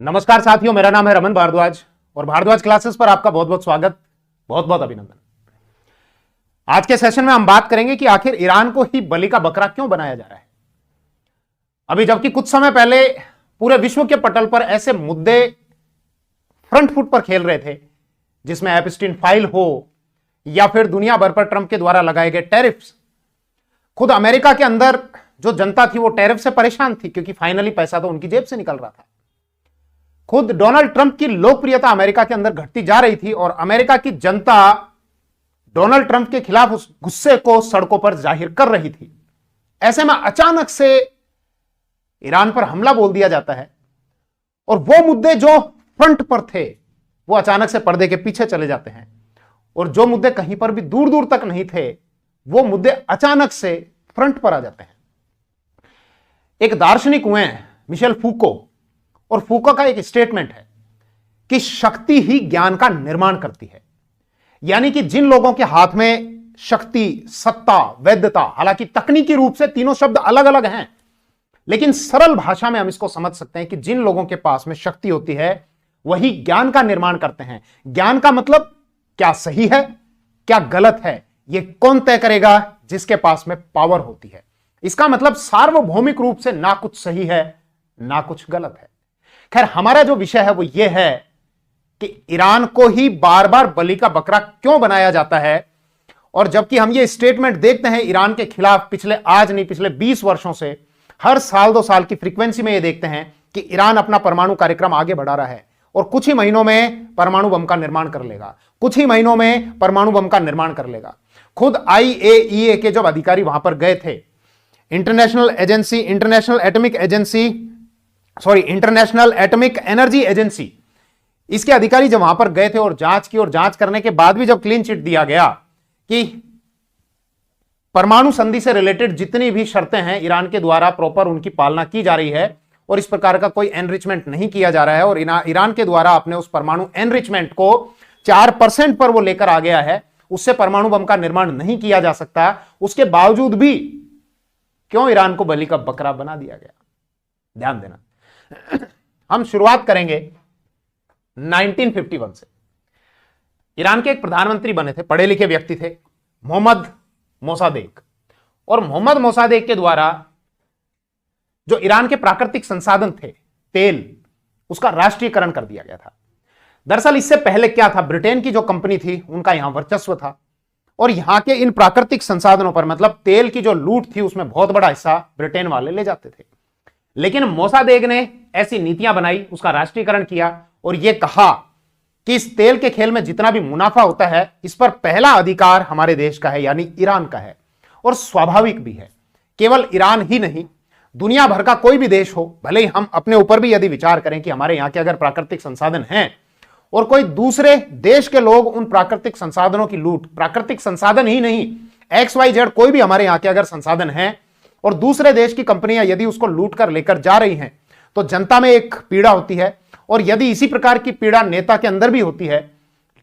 नमस्कार साथियों, मेरा नाम है रमन भारद्वाज और भारद्वाज क्लासेस पर आपका बहुत बहुत स्वागत, बहुत बहुत अभिनंदन। आज के सेशन में हम बात करेंगे कि आखिर ईरान को ही बलि का बकरा क्यों बनाया जा रहा है। अभी जबकि कुछ समय पहले पूरे विश्व के पटल पर ऐसे मुद्दे फ्रंट फुट पर खेल रहे थे जिसमें एपस्टीन फाइल हो या फिर दुनिया भर पर ट्रंप के द्वारा लगाए गए टैरिफ्स। खुद अमेरिका के अंदर जो जनता थी वो टैरिफ से परेशान थी क्योंकि फाइनली पैसा तो उनकी जेब से निकल रहा था। खुद डोनाल्ड ट्रंप की लोकप्रियता अमेरिका के अंदर घटती जा रही थी और अमेरिका की जनता डोनाल्ड ट्रंप के खिलाफ उस गुस्से को सड़कों पर जाहिर कर रही थी। ऐसे में अचानक से ईरान पर हमला बोल दिया जाता है और वो मुद्दे जो फ्रंट पर थे वो अचानक से पर्दे के पीछे चले जाते हैं और जो मुद्दे कहीं पर भी दूर दूर तक नहीं थे वो मुद्दे अचानक से फ्रंट पर आ जाते हैं। एक दार्शनिक हुए हैं मिशेल फूको, और फूको का एक स्टेटमेंट है कि शक्ति ही ज्ञान का निर्माण करती है। यानी कि जिन लोगों के हाथ में शक्ति, सत्ता, वैधता, हालांकि तकनीकी रूप से तीनों शब्द अलग अलग हैं, लेकिन सरल भाषा में हम इसको समझ सकते हैं कि जिन लोगों के पास में शक्ति होती है वही ज्ञान का निर्माण करते हैं। ज्ञान का मतलब क्या सही है, क्या गलत है, यह कौन तय करेगा? जिसके पास में पावर होती है। इसका मतलब सार्वभौमिक रूप से ना कुछ सही है ना कुछ गलत है। खैर, हमारा जो विषय है वो ये है कि ईरान को ही बार बार बलि का बकरा क्यों बनाया जाता है। और जबकि हम ये स्टेटमेंट देखते हैं ईरान के खिलाफ पिछले 20 वर्षों से हर साल 2 साल की फ्रीक्वेंसी में ये देखते हैं कि ईरान अपना परमाणु कार्यक्रम आगे बढ़ा रहा है और कुछ ही महीनों में परमाणु बम का निर्माण कर लेगा, कुछ ही महीनों में परमाणु बम का निर्माण कर लेगा। खुद IAEA के जब अधिकारी वहां पर गए थे, इंटरनेशनल एटॉमिक एनर्जी एजेंसी, इसके अधिकारी जब वहां पर गए थे और जांच की, और जांच करने के बाद भी जब क्लीन चिट दिया गया कि परमाणु संधि से रिलेटेड जितनी भी शर्तें हैं ईरान के द्वारा प्रॉपर उनकी पालना की जा रही है और इस प्रकार का कोई एनरिचमेंट नहीं किया जा रहा है और ईरान के द्वारा अपने उस परमाणु एनरिचमेंट को 4% पर वो लेकर आ गया है, उससे परमाणु बम का निर्माण नहीं किया जा सकता, उसके बावजूद भी क्यों ईरान को बलि का बकरा बना दिया गया? ध्यान देना। हम शुरुआत करेंगे 1951 से। ईरान के एक प्रधानमंत्री बने थे, पढ़े लिखे व्यक्ति थे, मोहम्मद मोसादेक। और मोहम्मद मोसादेक के द्वारा जो ईरान के प्राकृतिक संसाधन थे, तेल, उसका राष्ट्रीयकरण कर दिया गया था। दरअसल इससे पहले क्या था, ब्रिटेन की जो कंपनी थी उनका यहां वर्चस्व था और यहां के इन प्राकृतिक संसाधनों पर, मतलब तेल की जो लूट थी उसमें बहुत बड़ा हिस्सा ब्रिटेन वाले ले जाते थे। लेकिन मोसादेक ने ऐसी नीतियां बनाई, उसका राष्ट्रीयकरण किया और यह कहा कि इस तेल के खेल में जितना भी मुनाफा होता है इस पर पहला अधिकार हमारे देश का है, यानी ईरान का है। और स्वाभाविक भी है, केवल ईरान ही नहीं, दुनिया भर का कोई भी देश हो, भले ही हम अपने ऊपर भी यदि विचार करें कि हमारे यहां के अगर प्राकृतिक संसाधन हैं और कोई दूसरे देश के लोग उन प्राकृतिक संसाधनों की लूट, प्राकृतिक संसाधन ही नहीं, XYZ कोई भी हमारे यहां के अगर संसाधन हैं और दूसरे देश की कंपनियां यदि उसको लूट कर लेकर जा रही हैं तो जनता में एक पीड़ा होती है। और यदि इसी प्रकार की पीड़ा नेता के अंदर भी होती है,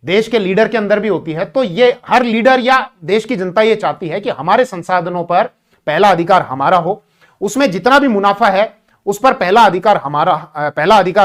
देश के लीडर के अंदर भी होती है, तो ये हर लीडर या देश की जनता ये चाहती है कि हमारे संसाधनों पर पहला अधिकार हमारा हो, उसमें जितना भी मुनाफा है उस पर पहला अधिकार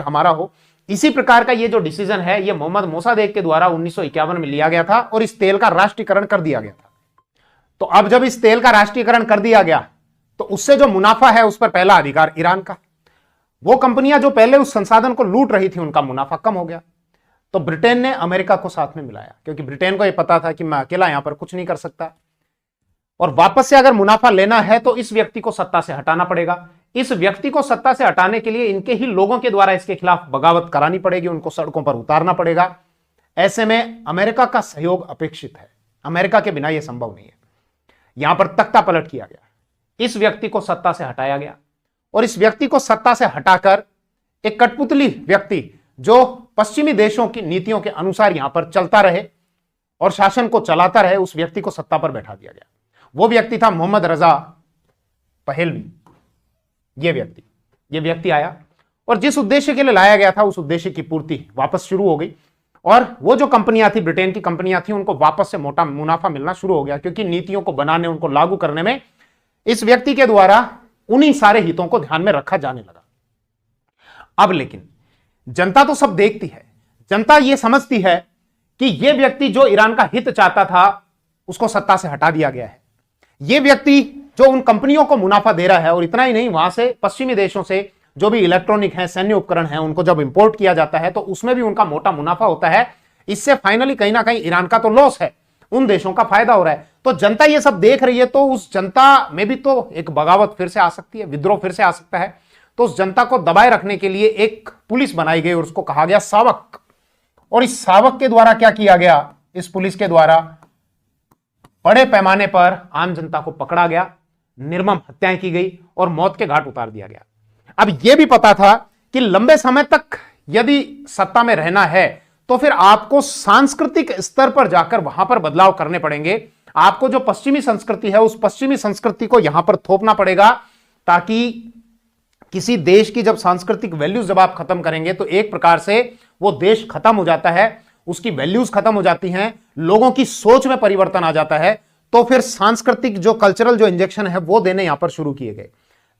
हमारा हो। इसी प्रकार का ये जो डिसीजन है ये मोहम्मद मोसादेक के द्वारा 1951 में लिया गया था और इस तेल का राष्ट्रीयकरण कर दिया गया था। तो अब जब इस तेल का राष्ट्रीयकरण कर दिया गया तो उससे जो मुनाफा है उस पर पहला अधिकार ईरान का। वो कंपनियां जो पहले उस संसाधन को लूट रही थी उनका मुनाफा कम हो गया, तो ब्रिटेन ने अमेरिका को साथ में मिलाया क्योंकि ब्रिटेन को यह पता था कि मैं अकेला यहां पर कुछ नहीं कर सकता और वापस से अगर मुनाफा लेना है तो इस व्यक्ति को सत्ता से हटाना पड़ेगा। इस व्यक्ति को सत्ता से हटाने के लिए इनके ही लोगों के द्वारा इसके खिलाफ बगावत करानी पड़ेगी, उनको सड़कों पर उतारना पड़ेगा। ऐसे में अमेरिका का सहयोग अपेक्षित है, अमेरिका के बिना यह संभव नहीं है। यहां पर तख्ता पलट किया गया, इस व्यक्ति को सत्ता से हटाया गया और इस व्यक्ति को सत्ता से हटाकर एक कठपुतली व्यक्ति जो पश्चिमी देशों की नीतियों के अनुसार यहां पर चलता रहे और शासन को चलाता रहे, उस व्यक्ति को सत्ता पर बैठा दिया गया। वो व्यक्ति था मोहम्मद रजा पहलवी। ये व्यक्ति आया और जिस उद्देश्य के लिए लाया गया था उस उद्देश्य की पूर्ति वापस शुरू हो गई और वो जो कंपनियां थी, ब्रिटेन की कंपनियां थी, उनको वापस से मोटा मुनाफा मिलना शुरू हो गया क्योंकि नीतियों को बनाने, उनको लागू करने में इस व्यक्ति के द्वारा उन्हीं सारे हितों को ध्यान में रखा जाने लगा। अब लेकिन जनता तो सब देखती है, जनता यह समझती है कि यह व्यक्ति जो ईरान का हित चाहता था उसको सत्ता से हटा दिया गया है। यह व्यक्ति जो उन कंपनियों को मुनाफा दे रहा है, और इतना ही नहीं, वहां से पश्चिमी देशों से जो भी इलेक्ट्रॉनिक है, सैन्य उपकरण है, उनको जब इंपोर्ट किया जाता है तो उसमें भी उनका मोटा मुनाफा होता है। इससे फाइनली कहीं ना कहीं ईरान का तो लॉस है, उन देशों का फायदा हो रहा है। तो जनता ये सब देख रही है, तो उस जनता में भी तो एक बगावत फिर से आ सकती है, विद्रोह फिर से आ सकता है। तो उस जनता को दबाए रखने के लिए एक पुलिस बनाई गई और उसको कहा गया सावक। और इस सावक के द्वारा क्या किया गया, इस पुलिस के द्वारा बड़े पैमाने पर आम जनता को पकड़ा गया, निर्मम हत्याएं की गई और मौत के घाट उतार दिया गया। अब यह भी पता था कि लंबे समय तक यदि सत्ता में रहना है तो फिर आपको सांस्कृतिक स्तर पर जाकर वहां पर बदलाव करने पड़ेंगे। आपको जो पश्चिमी संस्कृति है उस पश्चिमी संस्कृति को यहां पर थोपना पड़ेगा, ताकि किसी देश की जब सांस्कृतिक वैल्यूज जब आप खत्म करेंगे तो एक प्रकार से वो देश खत्म हो जाता है, उसकी वैल्यूज खत्म हो जाती हैं, लोगों की सोच में परिवर्तन आ जाता है। तो फिर सांस्कृतिक जो कल्चरल जो इंजेक्शन है वो देने यहां पर शुरू किए गए।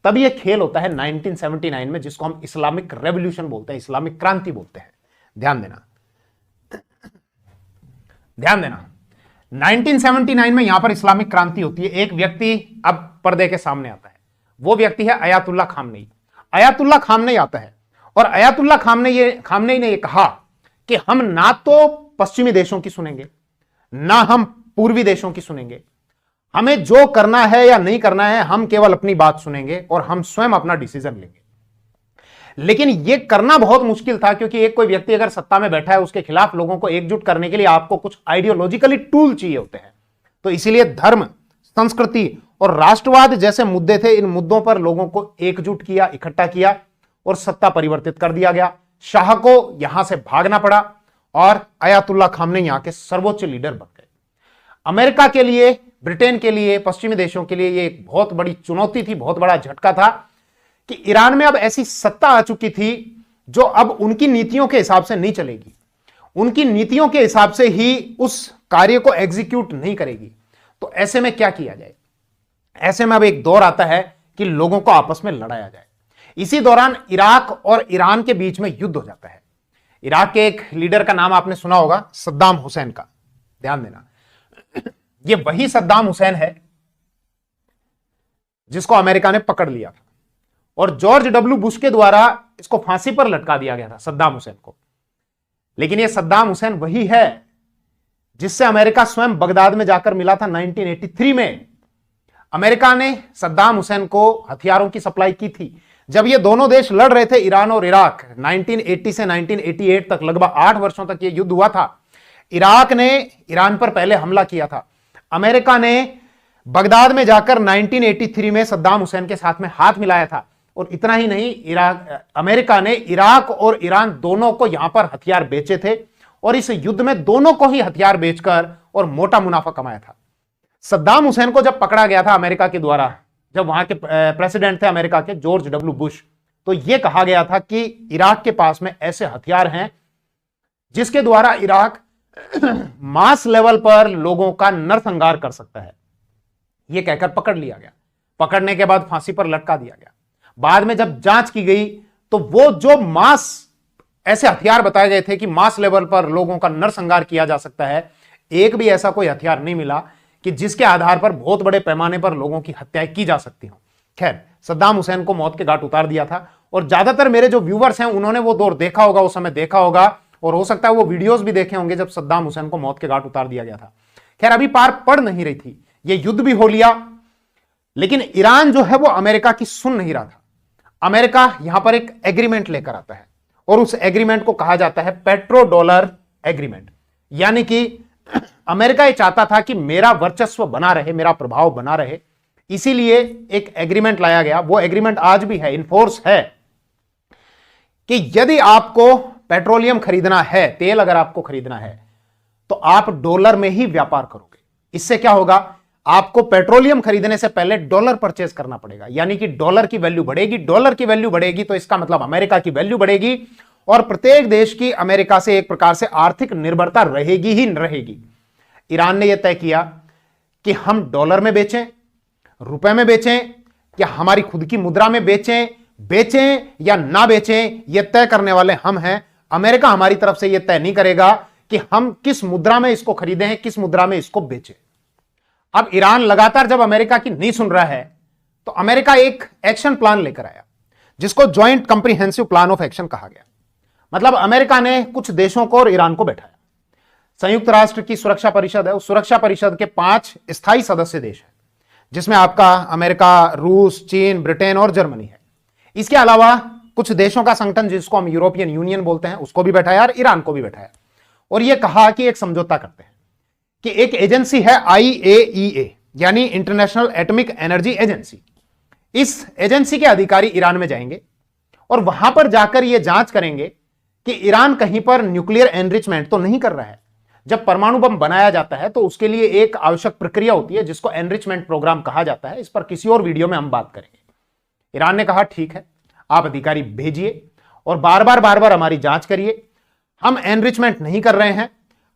तब ये खेल होता है 1979 में, जिसको हम इस्लामिक रेवोल्यूशन बोलते हैं, इस्लामिक क्रांति बोलते हैं। ध्यान देना, ध्यान देना, 1979 में यहां पर इस्लामिक क्रांति होती है। एक व्यक्ति अब पर्दे के सामने आता है, वो व्यक्ति है अयातुल्ला खामनेई। अयातुल्ला खामनेई आता है और अयातुल्ला खामनेई ने यह कहा कि हम ना तो पश्चिमी देशों की सुनेंगे, ना हम पूर्वी देशों की सुनेंगे, हमें जो करना है या नहीं करना है हम केवल अपनी बात सुनेंगे और हम स्वयं अपना डिसीजन लेंगे। लेकिन यह करना बहुत मुश्किल था, क्योंकि एक कोई व्यक्ति अगर सत्ता में बैठा है उसके खिलाफ लोगों को एकजुट करने के लिए आपको कुछ आइडियोलॉजिकली टूल चाहिए होते हैं। तो इसीलिए धर्म, संस्कृति और राष्ट्रवाद जैसे मुद्दे थे, इन मुद्दों पर लोगों को एकजुट किया, इकट्ठा किया और सत्ता परिवर्तित कर दिया गया। शाह को यहां से भागना पड़ा और अयातुल्ला खामनेई यहां के सर्वोच्च लीडर बन गए। अमेरिका के लिए, ब्रिटेन के लिए, पश्चिमी देशों के लिए यह एक बहुत बड़ी चुनौती थी, बहुत बड़ा झटका था कि ईरान में अब ऐसी सत्ता आ चुकी थी जो अब उनकी नीतियों के हिसाब से नहीं चलेगी, उनकी नीतियों के हिसाब से ही उस कार्य को एग्जीक्यूट नहीं करेगी। तो ऐसे में क्या किया जाए? ऐसे में अब एक दौर आता है कि लोगों को आपस में लड़ाया जाए। इसी दौरान इराक और ईरान के बीच में युद्ध हो जाता है। इराक के एक लीडर का नाम आपने सुना होगा, सद्दाम हुसैन का। ध्यान देना, ये वही सद्दाम हुसैन है जिसको अमेरिका ने पकड़ लिया था और जॉर्ज डब्ल्यू बुश के द्वारा इसको फांसी पर लटका दिया गया था, सद्दाम हुसैन को। लेकिन यह सद्दाम हुसैन वही है जिससे अमेरिका स्वयं बगदाद में जाकर मिला था 1983 में। अमेरिका ने सद्दाम हुसैन को हथियारों की सप्लाई की थी। जब ये दोनों देश लड़ रहे थे, ईरान और इराक, 1980 से 1988 तक लगभग 8 वर्षों तक ये युद्ध हुआ था। इराक ने ईरान पर पहले हमला किया था। अमेरिका ने बगदाद में जाकर 1983 में सद्दाम हुसैन के साथ में हाथ मिलाया था। और इतना ही नहीं, अमेरिका ने इराक और ईरान दोनों को यहां पर हथियार बेचे थे और इस युद्ध में दोनों को ही हथियार बेचकर और मोटा मुनाफा कमाया था। सद्दाम हुसैन को जब पकड़ा गया था अमेरिका के द्वारा, जब वहां के प्रेसिडेंट थे अमेरिका के जॉर्ज डब्ल्यू बुश, तो यह कहा गया था कि इराक के पास में ऐसे हथियार हैं जिसके द्वारा इराक मास लेवल पर लोगों का नरसंहार कर सकता है। यह कहकर पकड़ लिया गया। पकड़ने के बाद फांसी पर लटका दिया गया। बाद में जब जांच की गई तो वो जो मास ऐसे हथियार बताए गए थे कि मास लेवल पर लोगों का नरसंहार किया जा सकता है, एक भी ऐसा कोई हथियार नहीं मिला कि जिसके आधार पर बहुत बड़े पैमाने पर लोगों की हत्याएं की जा सकती हो। खैर, सद्दाम हुसैन को मौत के घाट उतार दिया था और ज्यादातर मेरे जो व्यूवर्स हैं उन्होंने वो दौर देखा होगा, उस समय देखा होगा और हो सकता है वो वीडियोस भी देखे होंगे जब सद्दाम हुसैन को मौत के घाट उतार दिया गया था। खैर, अभी पार पड़ नहीं रही थी, ये युद्ध भी हो लिया, लेकिन ईरान जो है वो अमेरिका की सुन नहीं रहा था। अमेरिका यहां पर एक एग्रीमेंट लेकर आता है और उस एग्रीमेंट को कहा जाता है पेट्रो डॉलर एग्रीमेंट। यानी कि अमेरिका ये चाहता था कि मेरा वर्चस्व बना रहे, मेरा प्रभाव बना रहे, इसीलिए एक एग्रीमेंट लाया गया। वो एग्रीमेंट आज भी है, इनफोर्स है, कि यदि आपको पेट्रोलियम खरीदना है, तेल अगर आपको खरीदना है, तो आप डॉलर में ही व्यापार करोगे। इससे क्या होगा, आपको पेट्रोलियम खरीदने से पहले डॉलर परचेज करना पड़ेगा, यानी कि डॉलर की वैल्यू बढ़ेगी। डॉलर की वैल्यू बढ़ेगी तो इसका मतलब अमेरिका की वैल्यू बढ़ेगी और प्रत्येक देश की अमेरिका से एक प्रकार से आर्थिक निर्भरता रहेगी ही रहेगी। ईरान ने यह तय किया कि हम डॉलर में बेचें, रुपए में बेचें, या हमारी खुद की मुद्रा में बेचें, बेचें या ना बेचें यह तय करने वाले हम हैं। अमेरिका हमारी तरफ से यह तय नहीं करेगा कि हम किस मुद्रा में इसको खरीदें हैं, किस मुद्रा में इसको बेचें। अब ईरान लगातार जब अमेरिका की नहीं सुन रहा है तो अमेरिका एक एक्शन प्लान लेकर आया जिसको joint comprehensive plan of action कहा गया। मतलब अमेरिका ने कुछ देशों को और ईरान को बैठाया। संयुक्त राष्ट्र की सुरक्षा परिषद है, उस सुरक्षा परिषद के 5 स्थायी सदस्य देश हैं जिसमें आपका अमेरिका, रूस, चीन, ब्रिटेन और जर्मनी है। इसके अलावा कुछ देशों का संगठन जिसको हम यूरोपियन यूनियन बोलते हैं उसको भी बैठाया और ईरान को भी बैठाया और यह कहा कि एक समझौता करते हैं कि एक एजेंसी है IAEA यानी इंटरनेशनल एटॉमिक एनर्जी एजेंसी। इस एजेंसी के अधिकारी ईरान में जाएंगे और वहां पर जाकर यह जांच करेंगे कि ईरान कहीं पर न्यूक्लियर एनरिचमेंट तो नहीं कर रहा है। जब परमाणु बम बनाया जाता है तो उसके लिए एक आवश्यक प्रक्रिया होती है जिसको एनरिचमेंट प्रोग्राम कहा जाता है। इस पर किसी और वीडियो में हम बात करेंगे। ईरान ने कहा ठीक है, आप अधिकारी भेजिए और बार बार हमारी जांच करिए, हम एनरिचमेंट नहीं कर रहे हैं।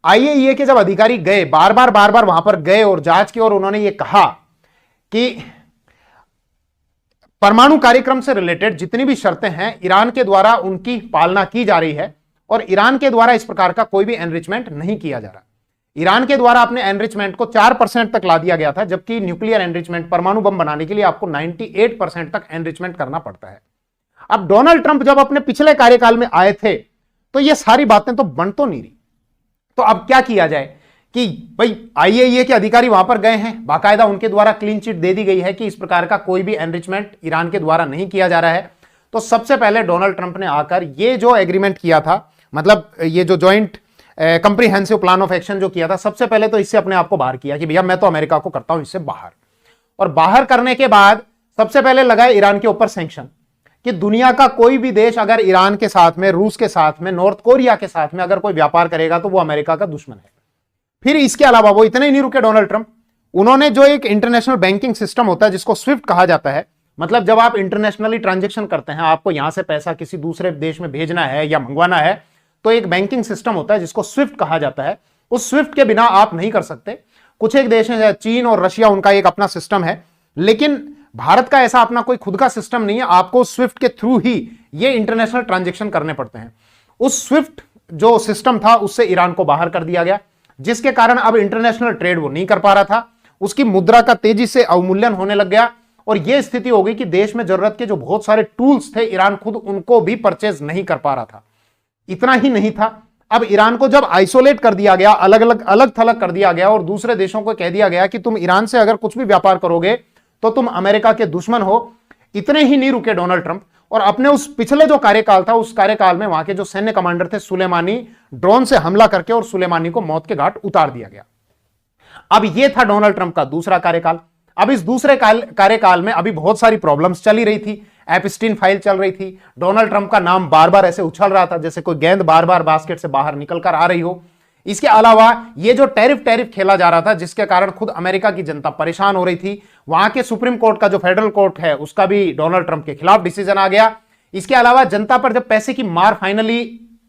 IAEA के जब अधिकारी गए, बार बार वहां पर गए और जांच की और उन्होंने ये कहा कि परमाणु कार्यक्रम से रिलेटेड जितनी भी शर्तें हैं ईरान के द्वारा उनकी पालना की जा रही है और ईरान के द्वारा इस प्रकार का कोई भी एनरिचमेंट नहीं किया जा रहा। ईरान के द्वारा अपने एनरिचमेंट को 4% तक ला दिया गया था, जबकि न्यूक्लियर एनरिचमेंट परमाणु बम बनाने के लिए आपको 98% तक एनरिचमेंट करना पड़ता है। अब डोनाल्ड ट्रंप जब अपने पिछले कार्यकाल में आए थे तो ये सारी बातें तो बन तो नहीं रही। तो अब क्या किया जाए कि भाई IAEA के अधिकारी वहां पर गए हैं, बाकायदा उनके द्वारा क्लीन चिट दे दी गई है कि इस प्रकार का कोई भी एनरिचमेंट ईरान के द्वारा नहीं किया जा रहा है। तो सबसे पहले डोनाल्ड ट्रंप ने आकर ये जो एग्रीमेंट किया था, मतलब ये जो joint comprehensive plan of action जो किया था, सबसे पहले तो इससे अपने आप को बाहर किया कि भैया मैं तो अमेरिका को करता हूं इससे बाहर। और बाहर करने के बाद सबसे पहले लगाए ईरान के ऊपर सैंक्शन कि दुनिया का कोई भी देश अगर ईरान के साथ में, रूस के साथ में, नॉर्थ कोरिया के साथ में अगर कोई व्यापार करेगा तो वो अमेरिका का दुश्मन है। फिर इसके अलावा वो इतने ही नहीं रुके डोनाल्ड ट्रंप, उन्होंने जो एक इंटरनेशनल बैंकिंग सिस्टम होता है जिसको स्विफ्ट कहा जाता है, मतलब जब आप इंटरनेशनली ट्रांजेक्शन करते हैं, आपको यहां से पैसा किसी दूसरे देश में भेजना है या मंगवाना है, तो एक बैंकिंग सिस्टम होता है जिसको स्विफ्ट कहा जाता है। उस स्विफ्ट के बिना आप नहीं कर सकते। कुछ एक देश हैं, चीन और रशिया, उनका एक अपना सिस्टम है, लेकिन भारत का ऐसा अपना कोई खुद का सिस्टम नहीं है। आपको स्विफ्ट के थ्रू ही ये इंटरनेशनल ट्रांजेक्शन करने पड़ते हैं। उस स्विफ्ट जो सिस्टम था उससे ईरान को बाहर कर दिया गया, जिसके कारण अब इंटरनेशनल ट्रेड वो नहीं कर पा रहा था। उसकी मुद्रा का तेजी से अवमूल्यन होने लग गया और यह स्थिति हो गई कि देश में जरूरत के जो बहुत सारे टूल्स थे, ईरान खुद उनको भी परचेज नहीं कर पा रहा था। इतना ही नहीं था, अब ईरान को जब आइसोलेट कर दिया गया, अलग थलग कर दिया गया और दूसरे देशों को कह दिया गया कि तुम ईरान से अगर कुछ भी व्यापार करोगे तो तुम अमेरिका के दुश्मन हो। इतने ही नहीं रुके डोनाल्ड ट्रंप और अपने उस पिछले जो कार्यकाल था, उस कार्यकाल में वहां के जो सैन्य कमांडर थे सुलेमानी, ड्रोन से हमला करके और सुलेमानी को मौत के घाट उतार दिया गया। अब यह था डोनाल्ड ट्रंप का दूसरा कार्यकाल। अब इस दूसरे कार्यकाल में अभी बहुत सारी प्रॉब्लम्स चली रही थी। एप्स्टीन फाइल चल रही थी। डोनाल्ड ट्रंप का नाम बार बार ऐसे उछल रहा था जैसे कोई गेंद बार बार बास्केट से बाहर निकल कर आ रही हो। इसके अलावा ये जो टैरिफ खेला जा रहा था, जिसके कारण खुद अमेरिका की जनता परेशान हो रही थी। वहां के सुप्रीम कोर्ट का जो फेडरल कोर्ट है उसका भी डोनाल्ड ट्रंप के खिलाफ डिसीजन आ गया। इसके अलावा जनता पर जब पैसे की मार, फाइनली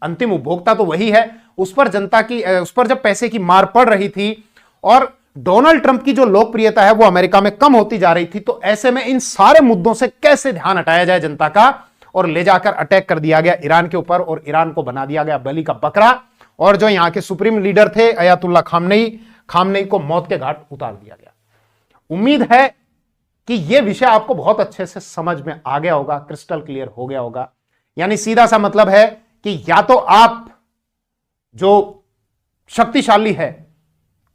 अंतिम उपभोक्ता तो वही है, उस पर जब पैसे की मार पड़ रही थी और डोनाल्ड ट्रंप की जो लोकप्रियता है वो अमेरिका में कम होती जा रही थी, तो ऐसे में इन सारे मुद्दों से कैसे ध्यान हटाया जाए जनता का, और ले जाकर अटैक कर दिया गया ईरान के ऊपर और ईरान को बना दिया गया बलि का बकरा। और जो यहां के सुप्रीम लीडर थे अयातुल्ला खामनेई को मौत के घाट उतार दिया गया। उम्मीद है कि यह विषय आपको बहुत अच्छे से समझ में आ गया होगा, क्रिस्टल क्लियर हो गया होगा। यानी सीधा सा मतलब है कि या तो आप जो शक्तिशाली है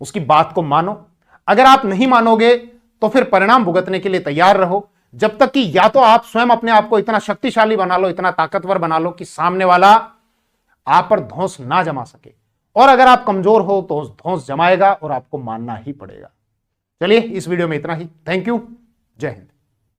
उसकी बात को मानो, अगर आप नहीं मानोगे तो फिर परिणाम भुगतने के लिए तैयार रहो। जब तक कि या तो आप स्वयं अपने आप को इतना शक्तिशाली बना लो, इतना ताकतवर बना लो कि सामने वाला आप पर धौंस ना जमा सके, और अगर आप कमजोर हो तो धौंस जमाएगा और आपको मानना ही पड़ेगा। चलिए इस वीडियो में इतना ही। Thank you. जय हिंद।